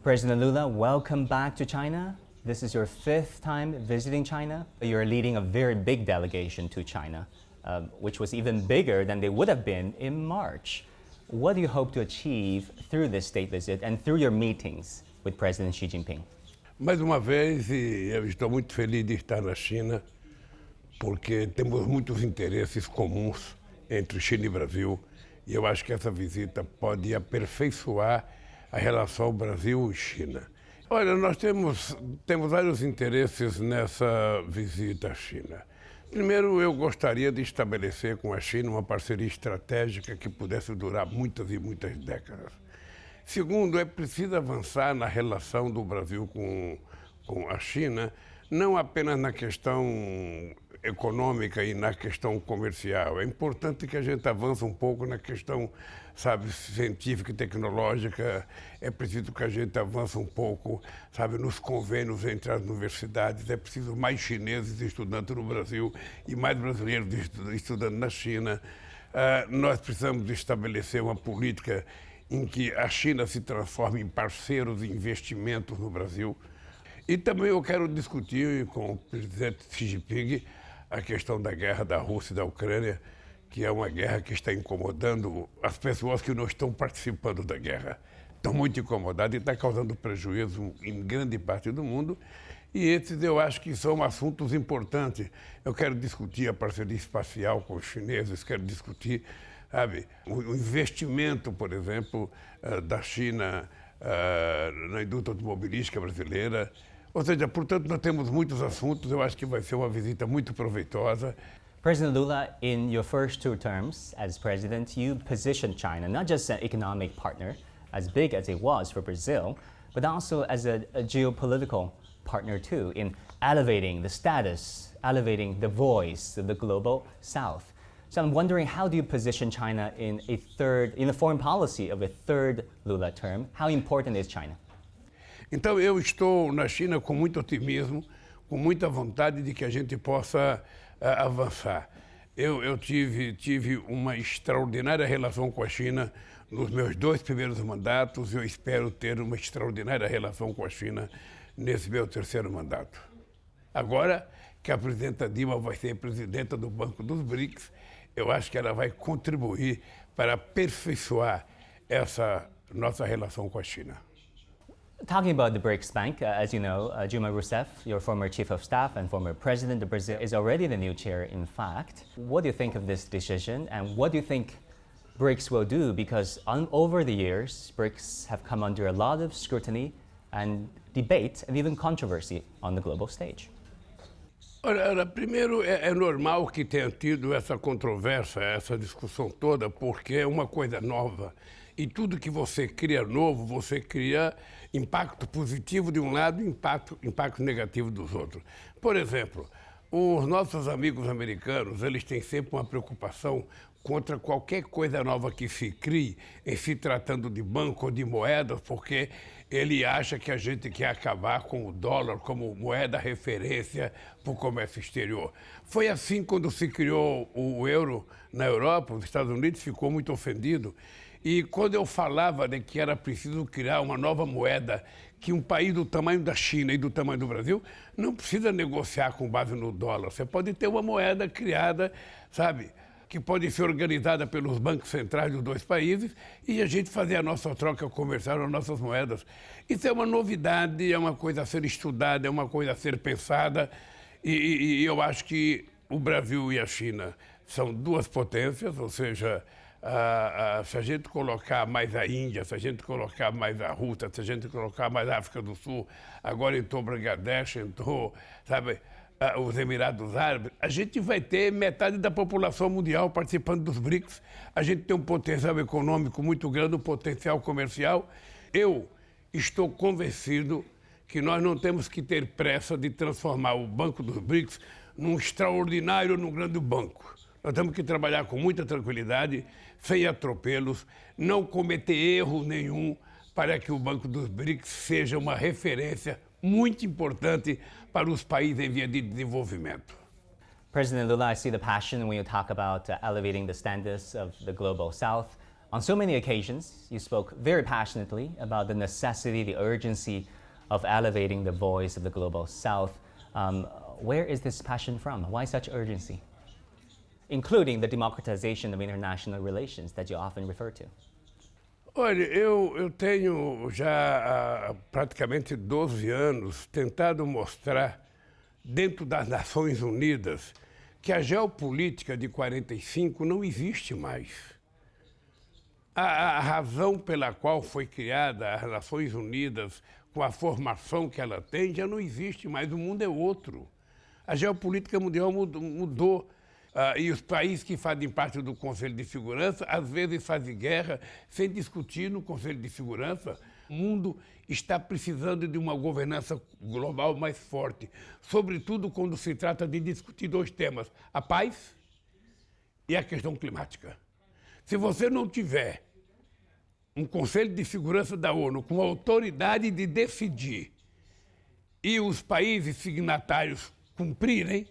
President Lula, welcome back to China. This is your fifth time visiting China. You're leading a very big delegation to China, which was even bigger than they would have been in March. What do you hope to achieve through this state visit and through your meetings with President Xi Jinping? Mais uma vez, eu estou muito feliz de estar na China, porque temos muitos interesses comuns entre China e Brasil, e eu acho que essa visita pode aperfeiçoar a relação Brasil e China. Olha, nós temos vários interesses nessa visita à China. Primeiro, eu gostaria de estabelecer com a China uma parceria estratégica que pudesse durar muitas e muitas décadas. Segundo, é preciso avançar na relação do Brasil com a China, não apenas na questão econômica e na questão comercial. É importante que a gente avance um pouco na questão, sabe, científica e tecnológica. É preciso que a gente avance um pouco, sabe, nos convênios entre as universidades. É preciso mais chineses estudando no Brasil e mais brasileiros estudando na China. Nós precisamos estabelecer uma política em que a China se transforme em parceiro de investimentos no Brasil. E também eu quero discutir com o presidente Xi Jinping a questão da guerra da Rússia e da Ucrânia, que é uma guerra que está incomodando as pessoas que não estão participando da guerra. Estão muito incomodadas e está causando prejuízo em grande parte do mundo. E esses eu acho que são assuntos importantes. Eu quero discutir a parceria espacial com os chineses, quero discutir, sabe, o investimento, por exemplo, da China na indústria automobilística brasileira. Ou seja, portanto, nós temos muitos assuntos. Eu acho que vai ser uma visita muito proveitosa. President Lula, in your first two terms as president, you positioned China not just an economic partner, as big as it was for Brazil, but also as a geopolitical partner too, in elevating the status, elevating the voice of the global South. So I'm wondering, how do you position China in the foreign policy of a third Lula term? How important is China? Então, eu estou na China com muito otimismo, com muita vontade de que a gente possa avançar. Eu tive uma extraordinária relação com a China nos meus dois primeiros mandatos e eu espero ter uma extraordinária relação com a China nesse meu terceiro mandato. Agora que a presidenta Dilma vai ser presidenta do Banco dos BRICS, eu acho que ela vai contribuir para aperfeiçoar essa nossa relação com a China. Talking about the BRICS Bank, as you know, Dilma Rousseff, your former chief of staff and former president of Brazil, is already the new chair, in fact. What do you think of this decision, and what do you think BRICS will do? Because over the years, BRICS have come under a lot of scrutiny and debate and even controversy on the global stage. Olha, primeiro é normal que tenha tido essa controvérsia, essa discussão toda, porque é uma coisa nova. E tudo que você cria novo, você cria impacto positivo de um lado e impacto negativo dos outros. Por exemplo, os nossos amigos americanos, eles têm sempre uma preocupação contra qualquer coisa nova que se crie em se tratando de banco ou de moedas, porque ele acha que a gente quer acabar com o dólar como moeda referência para o comércio exterior. Foi assim quando se criou o euro na Europa, os Estados Unidos ficou muito ofendido. E quando eu falava de que era preciso criar uma nova moeda, que um país do tamanho da China e do tamanho do Brasil não precisa negociar com base no dólar. Você pode ter uma moeda criada, sabe, que pode ser organizada pelos bancos centrais dos dois países e a gente fazer a nossa troca comercial nas nossas moedas. Isso é uma novidade, é uma coisa a ser estudada, é uma coisa a ser pensada e eu acho que o Brasil e a China são duas potências, ou seja, se a gente colocar mais a Índia, se a gente colocar mais a Rússia, se a gente colocar mais a África do Sul, agora entrou Bangladesh, entrou, sabe, os Emirados Árabes, a gente vai ter metade da população mundial participando dos BRICS. A gente tem um potencial econômico muito grande, um potencial comercial. Eu estou convencido que nós não temos que ter pressa de transformar o Banco dos BRICS num extraordinário, num grande banco. Nós temos que trabalhar com muita tranquilidade, sem atropelos, não cometer erro nenhum para que o Banco dos BRICS seja uma referência muito importante para os países em via de desenvolvimento. President Lula, I see the passion when you talk about elevating the standards of the global South. On so many occasions, you spoke very passionately about the necessity, the urgency of elevating the voice of the Global South. Where is this passion from? Why such urgency? Including the democratization of international relations that you often refer to. Olha, eu tenho já há praticamente 12 anos tentado mostrar, dentro das Nações Unidas, que a geopolítica de 45 não existe mais. A razão pela qual foi criada as Nações Unidas, com a formação que ela tem, já não existe mais, o mundo é outro. A geopolítica mundial mudou. E os países que fazem parte do Conselho de Segurança, às vezes fazem guerra sem discutir no Conselho de Segurança. O mundo está precisando de uma governança global mais forte, sobretudo quando se trata de discutir dois temas, a paz e a questão climática. Se você não tiver um Conselho de Segurança da ONU com a autoridade de decidir e os países signatários cumprirem,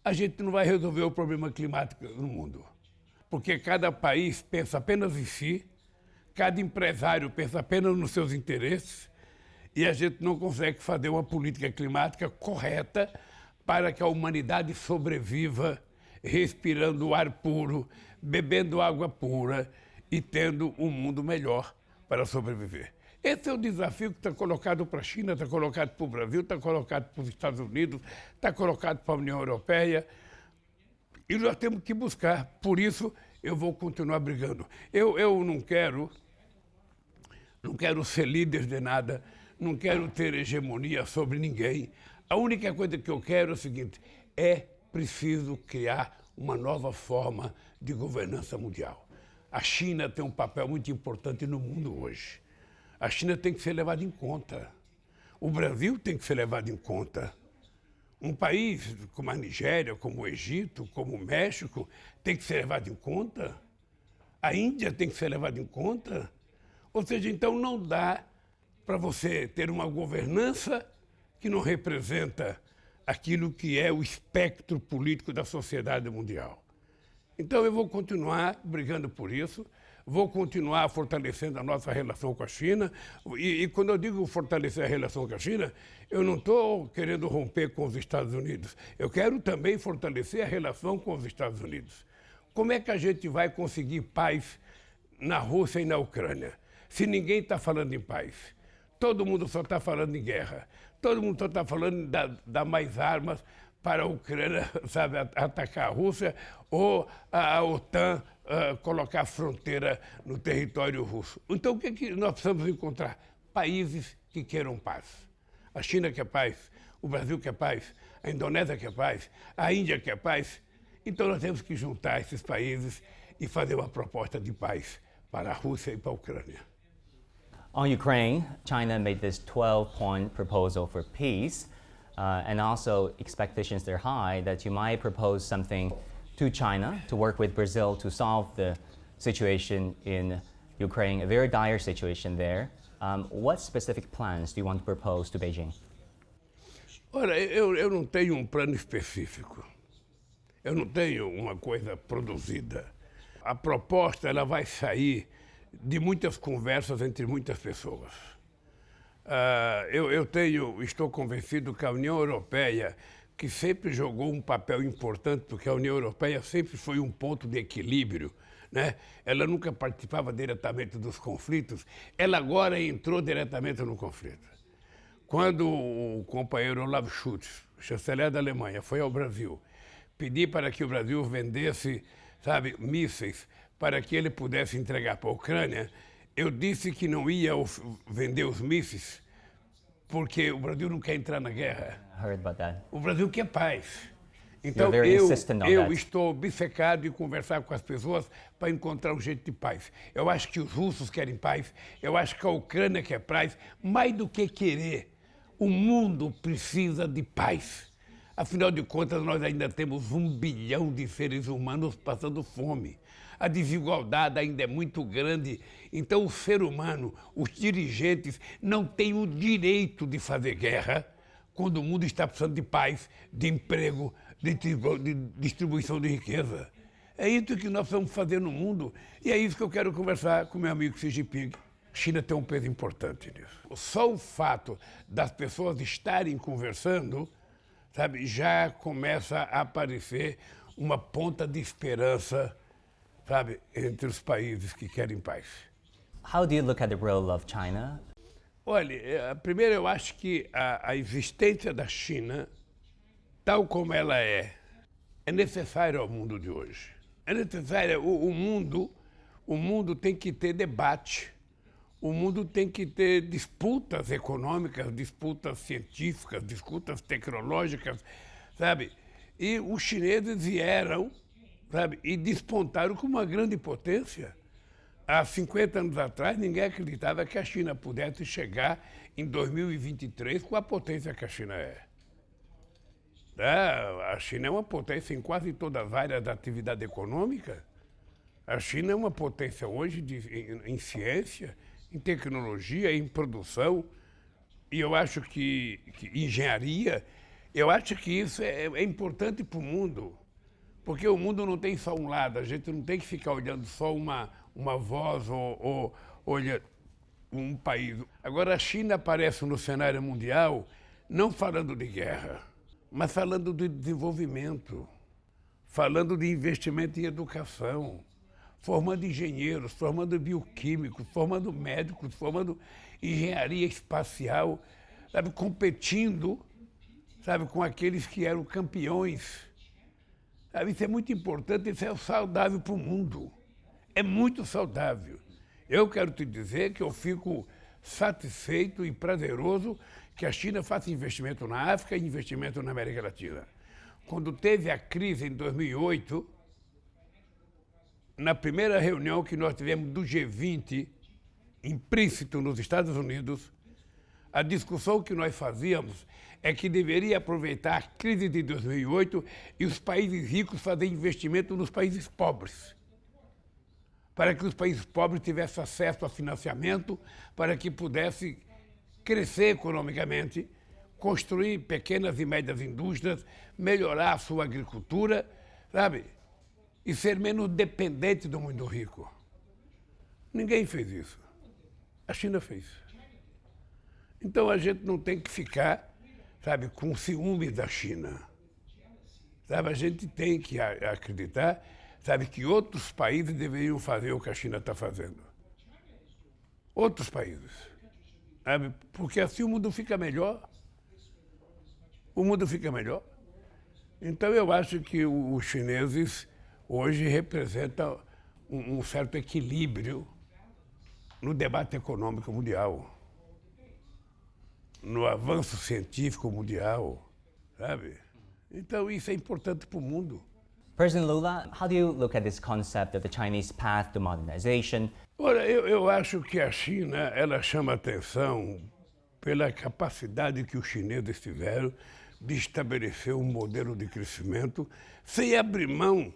a gente não vai resolver o problema climático no mundo. Porque cada país pensa apenas em si, cada empresário pensa apenas nos seus interesses e a gente não consegue fazer uma política climática correta para que a humanidade sobreviva respirando ar puro, bebendo água pura e tendo um mundo melhor para sobreviver. Esse é o desafio que está colocado para a China, está colocado para o Brasil, está colocado para os Estados Unidos, está colocado para a União Europeia. E nós temos que buscar. Por isso, eu vou continuar brigando. Eu não quero ser líder de nada, não quero ter hegemonia sobre ninguém. A única coisa que eu quero é o seguinte, é preciso criar uma nova forma de governança mundial. A China tem um papel muito importante no mundo hoje. A China tem que ser levada em conta. O Brasil tem que ser levado em conta. Um país como a Nigéria, como o Egito, como o México, tem que ser levado em conta. A Índia tem que ser levada em conta. Ou seja, então não dá para você ter uma governança que não representa aquilo que é o espectro político da sociedade mundial. Então eu vou continuar brigando por isso. Vou continuar fortalecendo a nossa relação com a China. E quando eu digo fortalecer a relação com a China, eu não estou querendo romper com os Estados Unidos. Eu quero também fortalecer a relação com os Estados Unidos. Como é que a gente vai conseguir paz na Rússia e na Ucrânia, se ninguém está falando em paz? Todo mundo só está falando em guerra. Todo mundo só está falando de dar mais armas para a Ucrânia, sabe, atacar a Rússia, ou a OTAN colocar a fronteira no território russo. Então, o que é que nós precisamos encontrar? Países que queiram paz. A China quer paz, o Brasil quer paz, a Indonésia quer paz, a Índia quer paz. Então, nós temos que juntar esses países e fazer uma proposta de paz para a Rússia e para a Ucrânia. On Ukraine, China made this 12-point proposal for peace, and also expectations are high that you might propose something to China to work with Brazil to solve the situation in Ukraine, a very dire situation there. What specific plans do you want to propose to Beijing? Olha, eu não tenho um plano específico. Eu não tenho uma coisa produzida. A proposta ela vai sair de muitas conversas entre muitas pessoas. Estou convencido que a União Europeia, que sempre jogou um papel importante, porque a União Europeia sempre foi um ponto de equilíbrio, né? Ela nunca participava diretamente dos conflitos, ela agora entrou diretamente no conflito. Quando o companheiro Olaf Scholz, chanceler da Alemanha, foi ao Brasil, pedir para que o Brasil vendesse, sabe, mísseis para que ele pudesse entregar para a Ucrânia, eu disse que não ia vender os mísseis porque o Brasil não quer entrar na guerra. I heard about that. O Brasil quer paz. Então very insistent on eu that. estou obcecado em conversar com as pessoas para encontrar um jeito de paz. Eu acho que os russos querem paz, eu acho que a Ucrânia quer paz, mais do que querer. O mundo precisa de paz. Afinal de contas, nós ainda temos 1 bilhão de seres humanos passando fome. A desigualdade ainda é muito grande. Então, o ser humano, os dirigentes, não têm o direito de fazer guerra quando o mundo está precisando de paz, de emprego, de distribuição de riqueza. É isso que nós vamos fazer no mundo e é isso que eu quero conversar com meu amigo Xi Jinping. A China tem um peso importante nisso. Só o fato das pessoas estarem conversando, sabe, já começa a aparecer uma ponta de esperança, sabe, entre os países que querem paz. How do you look at the role of China? Olha, primeiro eu acho que a existência da China, tal como ela é necessária ao mundo de hoje. É necessária. O mundo tem que ter debate. O mundo tem que ter disputas econômicas, disputas científicas, disputas tecnológicas, sabe? E os chineses vieram, sabe, e despontaram como uma grande potência. Há 50 anos atrás, ninguém acreditava que a China pudesse chegar em 2023 com a potência que a China é. A China é uma potência em quase todas as áreas da atividade econômica. A China é uma potência hoje em ciência, em tecnologia, em produção. E eu acho que engenharia, eu acho que isso é importante para o mundo. Porque o mundo não tem só um lado, a gente não tem que ficar olhando só uma voz ou olha um país. Agora, a China aparece no cenário mundial não falando de guerra, mas falando de desenvolvimento, falando de investimento em educação, formando engenheiros, formando bioquímicos, formando médicos, formando engenharia espacial, sabe, competindo, sabe, com aqueles que eram campeões. Sabe, isso é muito importante, isso é saudável para o mundo. É muito saudável. Eu quero te dizer que eu fico satisfeito e prazeroso que a China faça investimento na África e investimento na América Latina. Quando teve a crise em 2008, na primeira reunião que nós tivemos do G20, implícito nos Estados Unidos, a discussão que nós fazíamos é que deveria aproveitar a crise de 2008 e os países ricos fazerem investimento nos países pobres, para que os países pobres tivessem acesso a financiamento, para que pudessem crescer economicamente, construir pequenas e médias indústrias, melhorar a sua agricultura, sabe? E ser menos dependente do mundo rico. Ninguém fez isso. A China fez. Então a gente não tem que ficar, sabe, com ciúme da China. Sabe, a gente tem que acreditar, sabe, que outros países deveriam fazer o que a China está fazendo. Outros países. Sabe? Porque assim o mundo fica melhor. O mundo fica melhor. Então eu acho que os chineses hoje representam um certo equilíbrio no debate econômico mundial, no avanço científico mundial, sabe? Então isso é importante para o mundo. President Lula, how do you look at this concept of the Chinese path to modernization? Olha, eu acho que a China, ela chama atenção pela capacidade que os chineses tiveram de estabelecer um modelo de crescimento sem abrir mão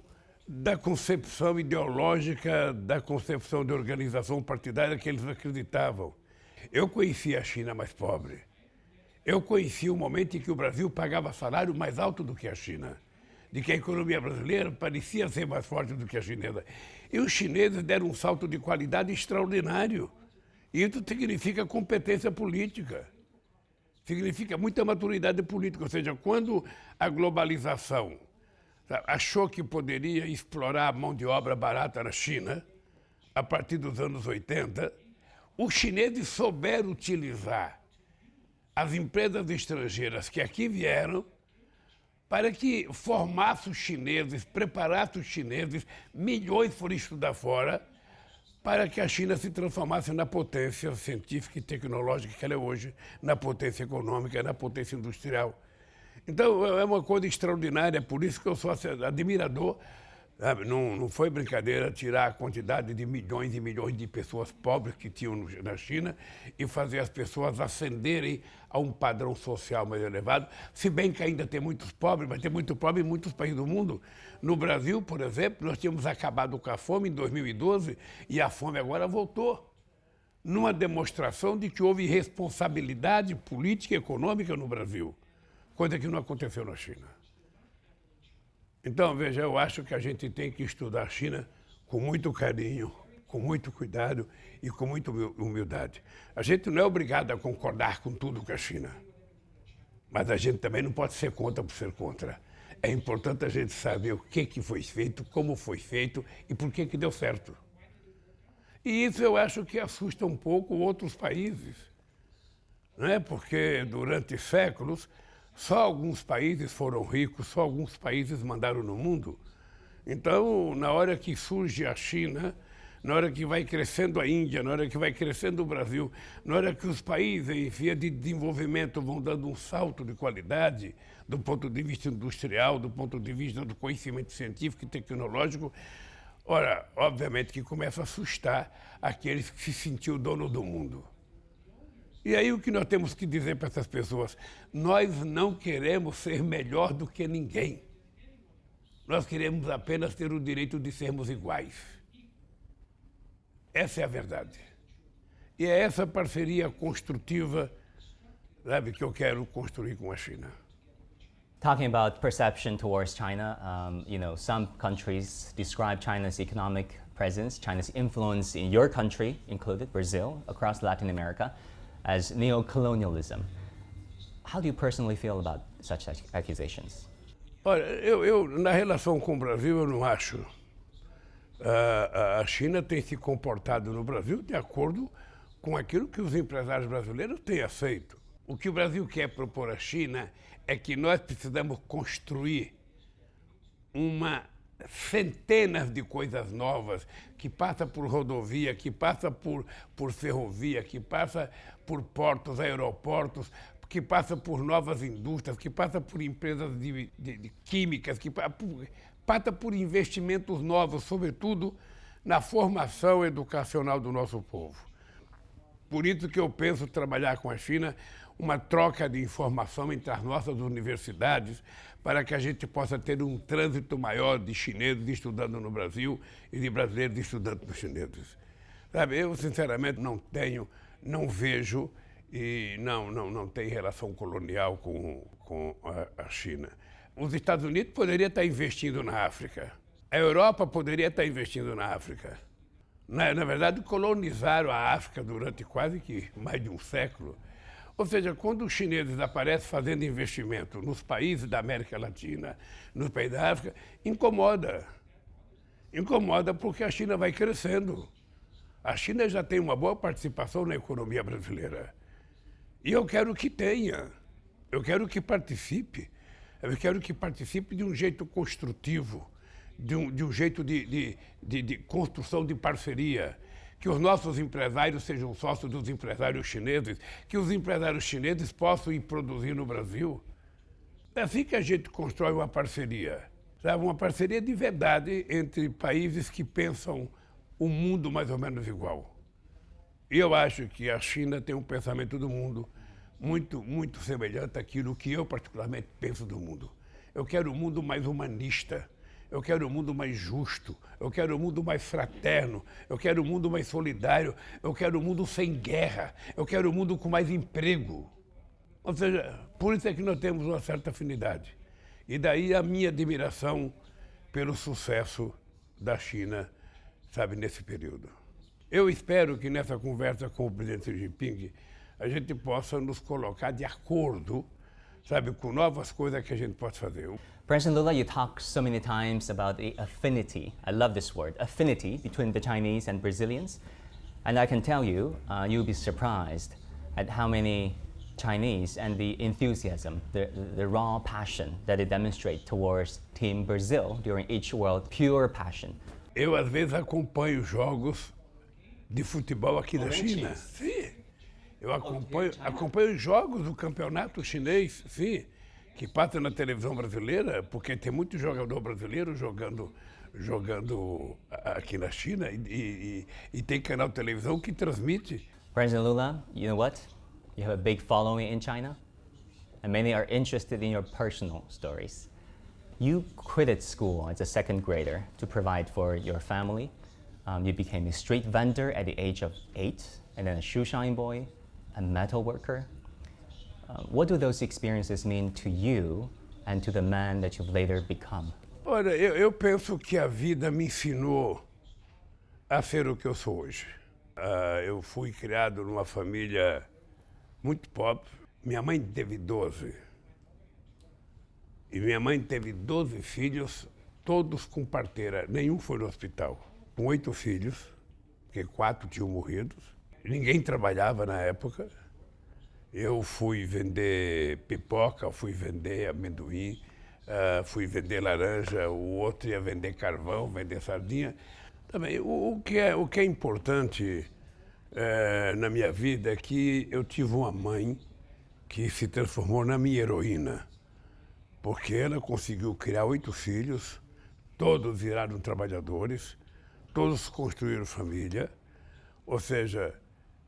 da concepção ideológica, da concepção de organização partidária que eles acreditavam. Eu conheci a China mais pobre. Eu conheci o momento em que o Brasil pagava salário mais alto do que a China, de que a economia brasileira parecia ser mais forte do que a chinesa. E os chineses deram um salto de qualidade extraordinário. E isso significa competência política, significa muita maturidade política. Ou seja, quando a globalização achou que poderia explorar a mão de obra barata na China, a partir dos anos 80, os chineses souberam utilizar as empresas estrangeiras que aqui vieram para que formasse os chineses, preparasse os chineses, milhões foram estudar fora, para que a China se transformasse na potência científica e tecnológica que ela é hoje, na potência econômica, na potência industrial. Então, é uma coisa extraordinária, por isso que eu sou admirador. Sabe? Não foi brincadeira tirar a quantidade de milhões e milhões de pessoas pobres que tinham na China e fazer as pessoas ascenderem a um padrão social mais elevado, se bem que ainda tem muitos pobres, mas tem muito pobre em muitos países do mundo. No Brasil, por exemplo, nós tínhamos acabado com a fome em 2012 e a fome agora voltou, numa demonstração de que houve responsabilidade política e econômica no Brasil, coisa que não aconteceu na China. Então, veja, eu acho que a gente tem que estudar a China com muito carinho, com muito cuidado e com muita humildade. A gente não é obrigado a concordar com tudo com a China, mas a gente também não pode ser contra por ser contra. É importante a gente saber o que foi feito, como foi feito e por que deu certo. E isso eu acho que assusta um pouco outros países, não é? Porque durante séculos só alguns países foram ricos, só alguns países mandaram no mundo. Então, na hora que surge a China, na hora que vai crescendo a Índia, na hora que vai crescendo o Brasil, na hora que os países em via de desenvolvimento vão dando um salto de qualidade, do ponto de vista industrial, do ponto de vista do conhecimento científico e tecnológico, ora, obviamente que começa a assustar aqueles que se sentiam dono do mundo. E aí o que nós temos que dizer para essas pessoas? Nós não queremos ser melhor do que ninguém. Nós queremos apenas ter o direito de sermos iguais. Essa é a verdade. E é essa parceria construtiva, sabe, que eu quero construir com a China. Talking about perception towards China, some countries describe China's economic presence, China's influence in your country, included Brazil, across Latin America, as neo-colonialism. How do you personally feel about such accusations? Olha, eu na relação com o Brasil, eu não acho. A China tem se comportado no Brasil de acordo com aquilo que os empresários brasileiros têm aceito. O que o Brasil quer propor à China é que nós precisamos construir centenas de coisas novas, que passa por rodovia, que passa por ferrovia, que passa por portos, aeroportos, que passa por novas indústrias, que passa por empresas de químicas, que passa por investimentos novos, sobretudo na formação educacional do nosso povo. Por isso que eu penso trabalhar com a China uma troca de informação entre as nossas universidades para que a gente possa ter um trânsito maior de chineses estudando no Brasil e de brasileiros estudando nos chineses. Sabe, eu sinceramente não vejo e não tem relação colonial com a China. Os Estados Unidos poderiam estar investindo na África. A Europa poderia estar investindo na África. Na verdade, colonizaram a África durante quase que mais de um século. Ou seja, quando os chineses aparecem fazendo investimento nos países da América Latina, nos países da África, incomoda. Incomoda porque a China vai crescendo. A China já tem uma boa participação na economia brasileira. E eu quero que tenha. Eu quero que participe. Eu quero que participe de um jeito construtivo, de um jeito de construção de parceria. Que os nossos empresários sejam sócios dos empresários chineses, que os empresários chineses possam ir produzir no Brasil. É assim que a gente constrói uma parceria, sabe? Uma parceria de verdade entre países que pensam o mundo mais ou menos igual. E eu acho que a China tem um pensamento do mundo muito semelhante àquilo que eu particularmente penso do mundo. Eu quero um mundo mais humanista. Eu quero um mundo mais justo, eu quero um mundo mais fraterno, eu quero um mundo mais solidário, eu quero um mundo sem guerra, eu quero um mundo com mais emprego. Ou seja, por isso é que nós temos uma certa afinidade. E daí a minha admiração pelo sucesso da China, sabe, nesse período. Eu espero que nessa conversa com o presidente Xi Jinping a gente possa nos colocar de acordo, sabe, com novas coisas que a gente pode fazer. President Lula, you talk so many times about the affinity, I love this word, affinity between the Chinese and Brazilians. And I can tell you, you'll be surprised at how many Chinese and the enthusiasm, the raw passion that they demonstrate towards Team Brazil during each World, pure passion. Eu, às vezes, acompanho jogos de futebol aqui na China. Sim. Eu acompanho jogos do campeonato chinês, sim, que passa na televisão brasileira, porque tem muito jogador brasileiro jogando aqui na China e tem canal de televisão que transmite. President Lula, you know what? You have a big following in China, and many are interested in your personal stories. You quitted school as a second grader to provide for your family. You became a street vendor at the age of 8, and then a shoe shine boy, a metal worker. What do those experiences mean to you and to the man that you've later become? Olha, eu penso que a vida me ensinou a ser o que eu sou hoje. Eu fui criado numa família muito pobre. Minha mãe teve 12. E minha mãe teve 12 filhos, todos com parteira. Nenhum foi no hospital. Com 8 filhos, porque 4 tinham morrido. Ninguém trabalhava na época. Eu fui vender pipoca, fui vender amendoim, fui vender laranja, o outro ia vender carvão, vender sardinha. Também, o que é importante na minha vida é que eu tive uma mãe que se transformou na minha heroína, porque ela conseguiu criar 8 filhos, todos viraram trabalhadores, todos construíram família, ou seja,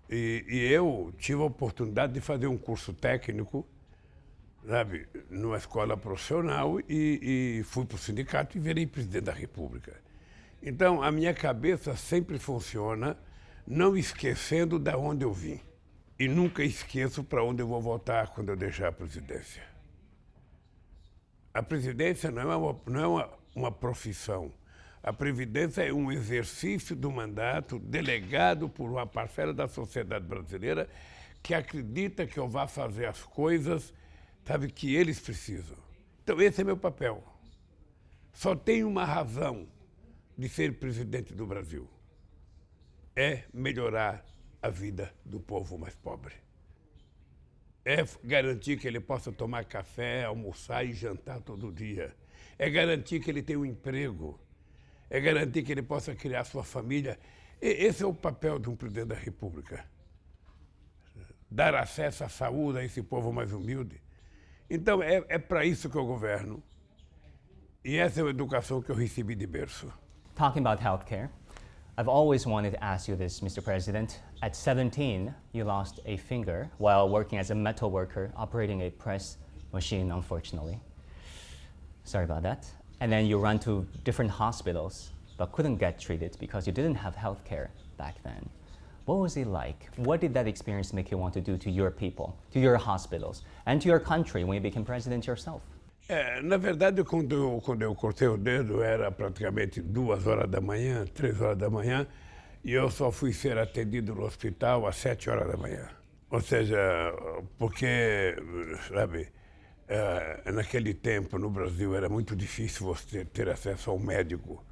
e eu tive a oportunidade de fazer um curso técnico, sabe, numa escola profissional e fui para o sindicato e virei presidente da República. Então, a minha cabeça sempre funciona não esquecendo de onde eu vim. E nunca esqueço para onde eu vou voltar quando eu deixar a presidência. A presidência não é uma profissão. A previdência é um exercício do mandato delegado por uma parcela da sociedade brasileira que acredita que eu vá fazer as coisas, sabe, que eles precisam. Então, esse é meu papel. Só tem uma razão de ser presidente do Brasil. É melhorar a vida do povo mais pobre. É garantir que ele possa tomar café, almoçar e jantar todo dia. É garantir que ele tenha um emprego. É garantir que ele possa criar sua família. Esse é o papel de um presidente da República. Dar acesso à saúde a esse povo mais humilde. Então, é para isso que eu governo. E essa é a educação que eu recebi de berço. Talking about healthcare, I've always wanted to ask you this, Mr. President. At 17, you lost a finger while working as a metal worker, operating a press machine, unfortunately. Sorry about that. And then you ran to different hospitals, but couldn't get treated because you didn't have healthcare back then. What was it like? What did that experience make you want to do to your people, to your hospitals, and to your country when you became president yourself? Na verdade, quando eu cortei o dedo, era praticamente 2 horas da manhã, 3 horas da manhã, e eu só fui ser atendido no hospital às 7 horas da manhã. Ou seja, porque, sabe, naquele tempo no Brasil era muito difícil você ter acesso ao médico,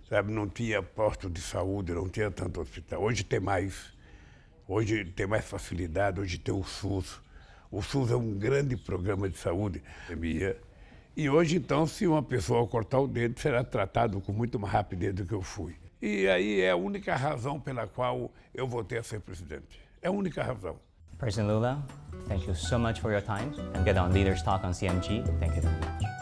sabe? Não tinha posto de saúde, não tinha tanto hospital. Hoje tem mais facilidade, hoje tem o SUS. O SUS é um grande programa de saúde. E hoje, então, se uma pessoa cortar o dedo, será tratado com muito mais rapidez do que eu fui. E aí é a única razão pela qual eu voltei a ser presidente. É a única razão. President Lula, thank you so much for your time and get on Leaders Talk on CMG. Thank you very much.